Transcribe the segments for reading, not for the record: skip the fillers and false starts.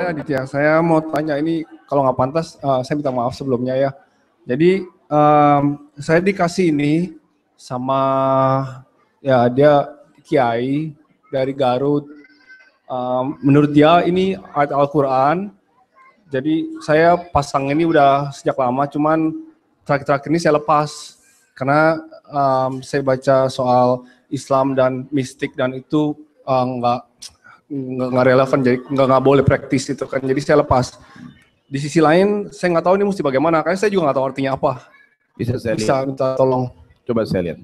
Aditya. Saya mau tanya ini, kalau nggak pantas, saya minta maaf sebelumnya ya. Jadi saya dikasih ini sama ya dia kiai dari Garut. Menurut dia ini ayat Al-Quran. Jadi saya pasang ini udah sejak lama, cuman terakhir-terakhir ini saya lepas karena saya baca soal Islam dan mistik dan itu nggak relevan, jadi nggak boleh praktis itu kan, jadi saya lepas. Di sisi lain saya nggak tahu ini mesti bagaimana, karena saya juga nggak tahu artinya apa. Bisa saya Bisa lihat? minta tolong. Coba saya lihat.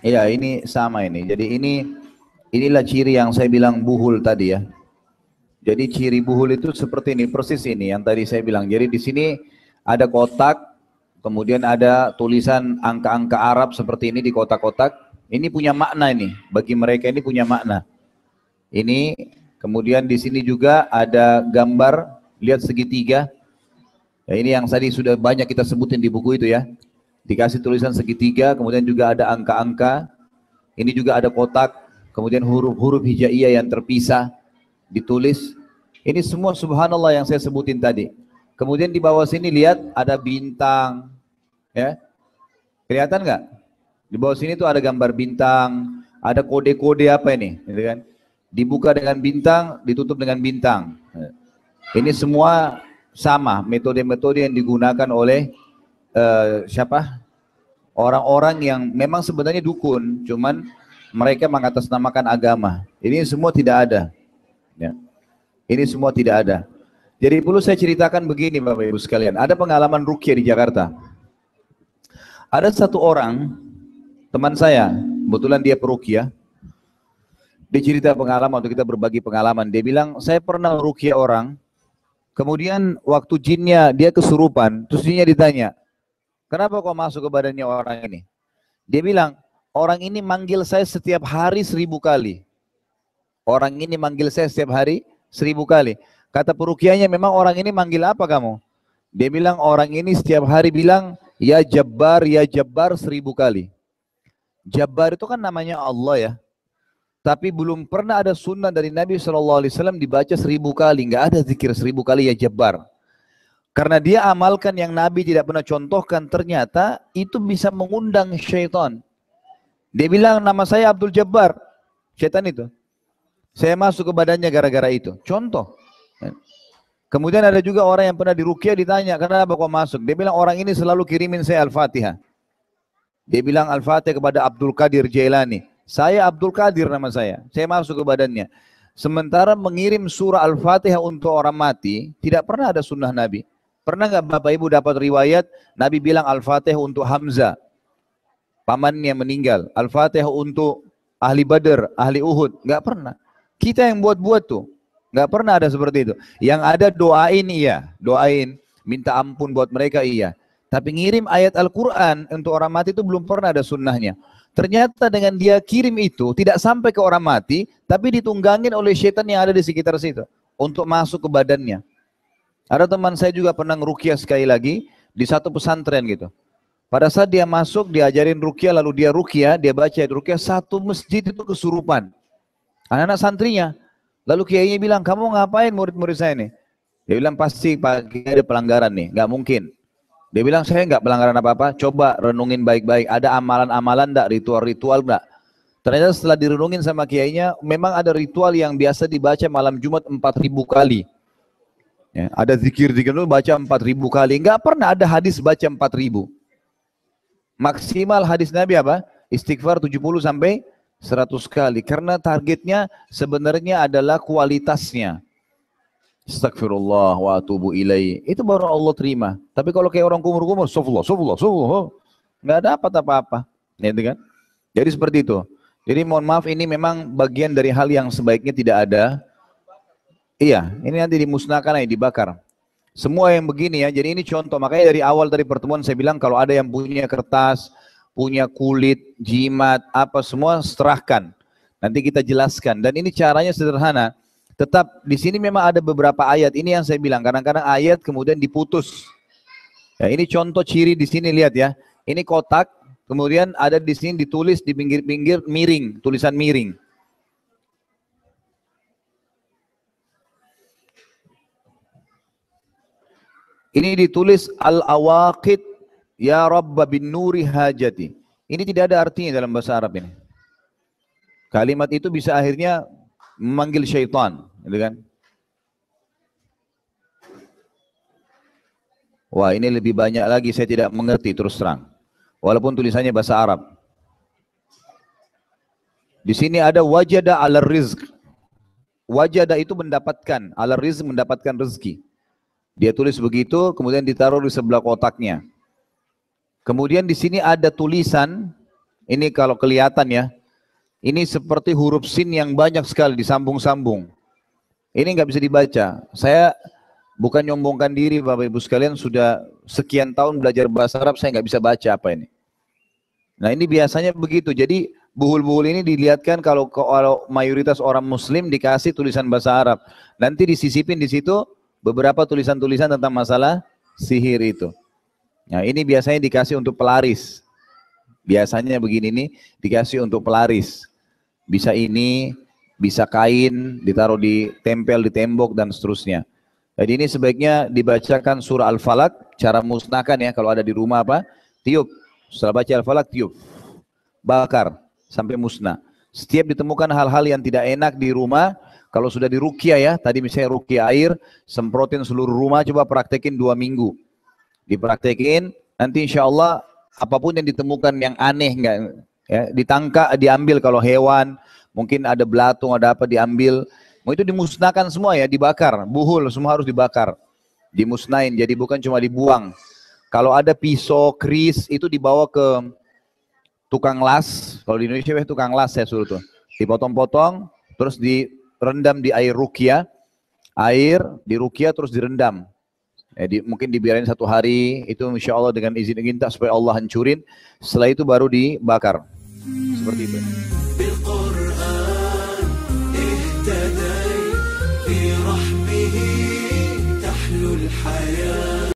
Iya, ini sama ini. Jadi inilah ciri yang saya bilang buhul tadi ya. Jadi ciri buhul itu seperti ini, persis ini yang tadi saya bilang. Jadi di sini ada kotak, kemudian ada tulisan angka-angka Arab seperti ini di kotak-kotak. Ini punya makna ini, bagi mereka ini punya makna. Ini, kemudian di sini juga ada gambar, lihat segitiga. Ya, ini yang tadi sudah banyak kita sebutin di buku itu ya. Dikasih tulisan segitiga, kemudian juga ada angka-angka. Ini juga ada kotak, kemudian huruf-huruf hijaiyah yang terpisah ditulis. Ini semua subhanallah yang saya sebutin tadi. Kemudian di bawah sini lihat ada bintang, ya. Kelihatan nggak? Di bawah sini tuh ada gambar bintang, ada kode-kode apa ini, gitu kan? Dibuka dengan bintang, ditutup dengan bintang. Ini semua sama metode-metode yang digunakan oleh siapa? Orang-orang yang memang sebenarnya dukun, cuman mereka mengatasnamakan agama. Ini semua tidak ada. Ya. Ini semua tidak ada. Jadi perlu saya ceritakan begini Bapak Ibu sekalian. Ada pengalaman ruqyah di Jakarta. Ada satu orang, teman saya, kebetulan dia peruqyah. Dia cerita pengalaman, untuk kita berbagi pengalaman. Dia bilang, saya pernah ruqyah orang, kemudian waktu jinnya dia kesurupan, terus jinnya ditanya, kenapa kau masuk ke badannya orang ini? Dia bilang, orang ini manggil saya setiap hari 1000 kali. Orang ini manggil saya setiap hari 1000 kali. Kata peruqyahnya, memang orang ini manggil apa kamu? Dia bilang, orang ini setiap hari bilang, ya Jabbar 1000 kali. Jabbar itu kan namanya Allah ya. Tapi belum pernah ada sunnah dari Nabi SAW dibaca 1000 kali. Nggak ada zikir 1000 kali ya Jabbar. Karena dia amalkan yang Nabi tidak pernah contohkan, ternyata itu bisa mengundang syaitan. Dia bilang, nama saya Abdul Jabbar. Syaitan itu. Saya masuk ke badannya gara-gara itu. Contoh. Kemudian ada juga orang yang pernah diruqyah ditanya, kenapa kau masuk? Dia bilang, orang ini selalu kirimin saya Al-Fatihah. Dia bilang Al-Fatihah kepada Abdul Qadir Jailani. Saya Abdul Qadir nama saya masuk ke badannya. Sementara mengirim surah Al-Fatihah untuk orang mati, tidak pernah ada sunnah Nabi. Pernah nggak Bapak Ibu dapat riwayat, Nabi bilang Al-Fatihah untuk Hamzah, pamannya meninggal. Al-Fatihah untuk ahli Badr, ahli Uhud. Nggak pernah. Kita yang buat-buat tuh. Nggak pernah ada seperti itu. Yang ada doain iya, doain, minta ampun buat mereka iya. Tapi ngirim ayat Al-Quran untuk orang mati itu belum pernah ada sunnahnya. Ternyata dengan dia kirim itu, tidak sampai ke orang mati, tapi ditunggangin oleh syaitan yang ada di sekitar situ. Untuk masuk ke badannya. Ada teman saya juga pernah ngeruqyah sekali lagi, di satu pesantren gitu. Pada saat dia masuk, diajarin ruqyah, lalu dia ruqyah, dia baca ruqyah, satu masjid itu kesurupan. Anak-anak santrinya. Lalu kiainya bilang, kamu ngapain murid-murid saya nih? Dia bilang, pasti pagi ada pelanggaran nih, nggak mungkin. Dia bilang, saya nggak pelanggaran apa-apa, coba renungin baik-baik, ada amalan-amalan enggak, ritual-ritual enggak? Ternyata setelah direnungin sama kiainya, memang ada ritual yang biasa dibaca malam Jumat 4000 kali. Ya, ada zikir-zikir itu baca 4000 kali, nggak pernah ada hadis baca 4000. Maksimal hadis Nabi apa? Istighfar 70 sampai 100 kali. Karena targetnya sebenarnya adalah kualitasnya. Astagfirullah wa atubu ilaih. Itu baru Allah terima. Tapi kalau kayak orang kumur-kumur, sufullah, nggak dapat apa-apa. Gitu kan? Jadi seperti itu. Jadi mohon maaf, ini memang bagian dari hal yang sebaiknya tidak ada. Iya, ini nanti dimusnahkan, dibakar. Semua yang begini ya, jadi ini contoh. Makanya dari awal dari pertemuan saya bilang, kalau ada yang punya kertas, punya kulit, jimat, apa semua serahkan. Nanti kita jelaskan. Dan ini caranya sederhana. Tetap di sini memang ada beberapa ayat. Ini yang saya bilang, kadang-kadang ayat kemudian diputus. Ya, ini contoh ciri di sini, lihat ya. Ini kotak, kemudian ada di sini ditulis di pinggir-pinggir miring, tulisan miring. Ini ditulis al-awaqid ya Rabba bin nuri hajati. Ini tidak ada artinya dalam bahasa Arab ini. Kalimat itu bisa akhirnya memanggil syaitan, gitu kan? Wah, ini lebih banyak lagi, saya tidak mengerti terus terang. Walaupun tulisannya bahasa Arab. Di sini ada wajada ala rizq. Wajada itu mendapatkan, ala rizq mendapatkan rezeki. Dia tulis begitu, kemudian ditaruh di sebelah kotaknya. Kemudian di sini ada tulisan, ini kalau kelihatan ya, ini seperti huruf sin yang banyak sekali disambung-sambung. Ini nggak bisa dibaca. Saya bukan nyombongkan diri, Bapak Ibu sekalian, sudah sekian tahun belajar bahasa Arab, saya nggak bisa baca apa ini. Nah ini biasanya begitu. Jadi buhul-buhul ini dilihatkan kalau mayoritas orang Muslim dikasih tulisan bahasa Arab, nanti disisipin di situ beberapa tulisan-tulisan tentang masalah sihir itu. Nah ini biasanya dikasih untuk pelaris. Biasanya begini nih dikasih untuk pelaris. Bisa ini, bisa kain, ditaruh di tempel di tembok dan seterusnya. Jadi ini sebaiknya dibacakan surah Al-Falaq, cara musnahkan ya kalau ada di rumah apa? Tiup. Setelah baca Al-Falaq tiup. Bakar sampai musnah. Setiap ditemukan hal-hal yang tidak enak di rumah, kalau sudah diruqyah ya, tadi misalnya ruqyah air, semprotin seluruh rumah, coba praktekin 2 minggu. Dipraktekin, nanti insya Allah apapun yang ditemukan yang aneh, enggak, ya, ditangkap, diambil kalau hewan, mungkin ada belatung, ada apa diambil, mau itu dimusnahkan semua ya, dibakar, buhul, semua harus dibakar. Dimusnahin, jadi bukan cuma dibuang. Kalau ada pisau, keris, itu dibawa ke tukang las, kalau di Indonesia tukang las saya suruh tuh, dipotong-potong, terus direndam di air ruqyah, air di ruqyah terus direndam. Mungkin dibiarin 1 hari, itu insya Allah dengan izin kita supaya Allah hancurin. Setelah itu baru dibakar. Seperti itu.